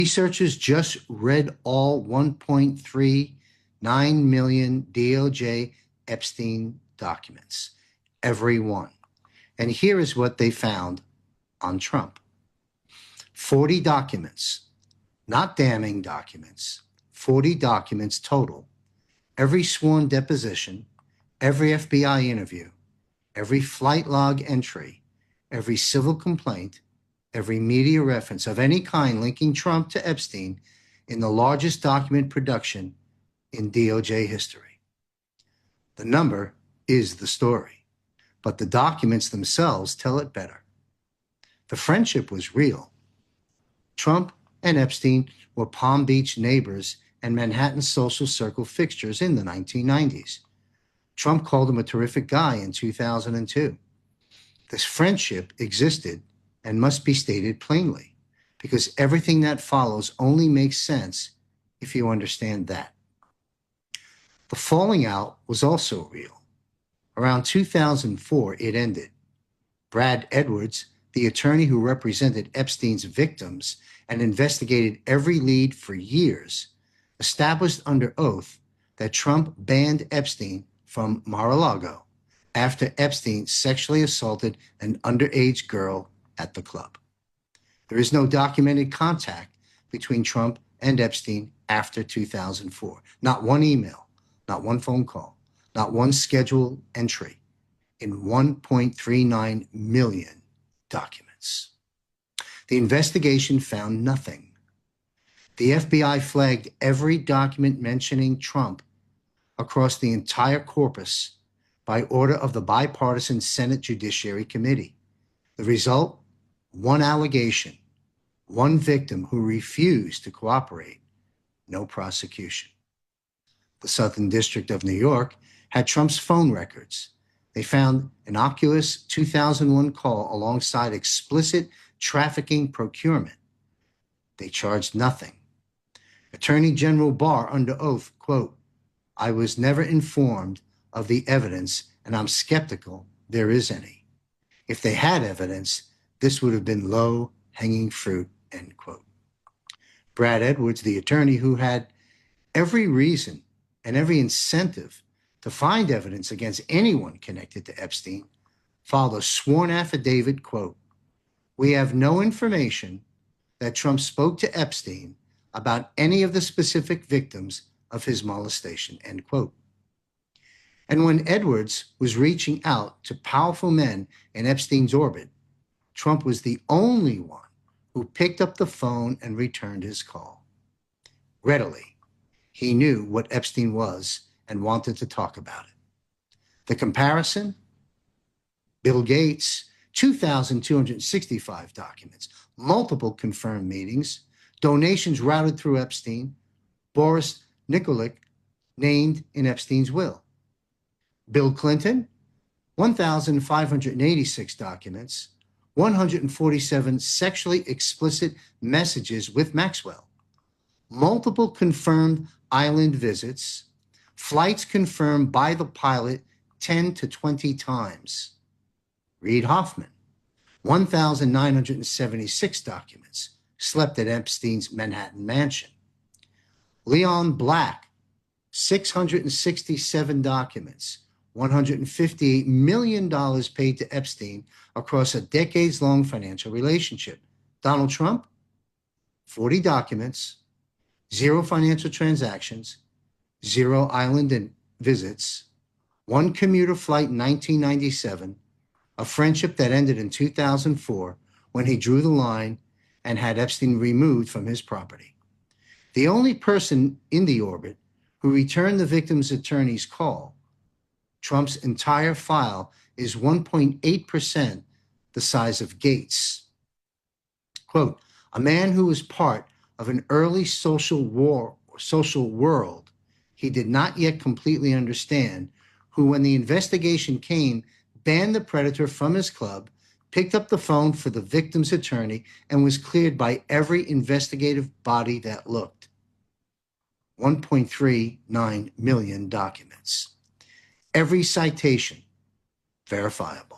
Researchers just read all 1.39 million DOJ Epstein documents, every one. And here is what they found on Trump. 40 documents, not damning documents, 40 documents total. Every sworn deposition, every FBI interview, every flight log entry, every civil complaint, every media reference of any kind linking Trump to Epstein in the largest document production in DOJ history. The number is the story, but the documents themselves tell it better. The friendship was real. Trump and Epstein were Palm Beach neighbors and Manhattan social circle fixtures in the 1990s. Trump called him a terrific guy in 2002. This friendship existed and must be stated plainly, because everything that follows only makes sense if you understand that. The falling out was also real. Around 2004, it ended. Brad Edwards, the attorney who represented Epstein's victims and investigated every lead for years, established under oath that Trump banned Epstein from Mar-a-Lago after Epstein sexually assaulted an underage girl at the club. There is no documented contact between Trump and Epstein after 2004. Not one email, not one phone call, not one scheduled entry in 1.39 million documents. The investigation found nothing. The FBI flagged every document mentioning Trump across the entire corpus by order of the bipartisan Senate Judiciary Committee. The result? One allegation, one victim who refused to cooperate, no prosecution. The Southern District of New York had Trump's phone records. They found innocuous 2001 call alongside explicit trafficking procurement. They charged nothing. Attorney General Barr under oath, quote, "I was never informed of the evidence and I'm skeptical there is any. If they had evidence, this would have been low-hanging fruit," end quote. Brad Edwards, the attorney who had every reason and every incentive to find evidence against anyone connected to Epstein, filed a sworn affidavit, quote, "We have no information that Trump spoke to Epstein about any of the specific victims of his molestation," end quote. And when Edwards was reaching out to powerful men in Epstein's orbit, Trump was the only one who picked up the phone and returned his call. Readily, he knew what Epstein was and wanted to talk about it. The comparison? Bill Gates, 2,265 documents, multiple confirmed meetings, donations routed through Epstein, Boris Nikolic named in Epstein's will. Bill Clinton, 1,586 documents, 147 sexually explicit messages with Maxwell, multiple confirmed island visits, flights confirmed by the pilot 10 to 20 times. Reid Hoffman, 1,976 documents, slept at Epstein's Manhattan mansion. Leon Black, 667 documents, $158 million paid to Epstein across a decades-long financial relationship. Donald Trump, 40 documents, 0 financial transactions, 0 island visits, 1 commuter flight in 1997, a friendship that ended in 2004 when he drew the line and had Epstein removed from his property. The only person in the orbit who returned the victim's attorney's call, Trump's entire file is 1.8% the size of Gates. Quote, "A man who was part of an early social world he did not yet completely understand, who, when the investigation came, banned the predator from his club, picked up the phone for the victim's attorney, and was cleared by every investigative body that looked." 1.39 million documents. Every citation verifiable.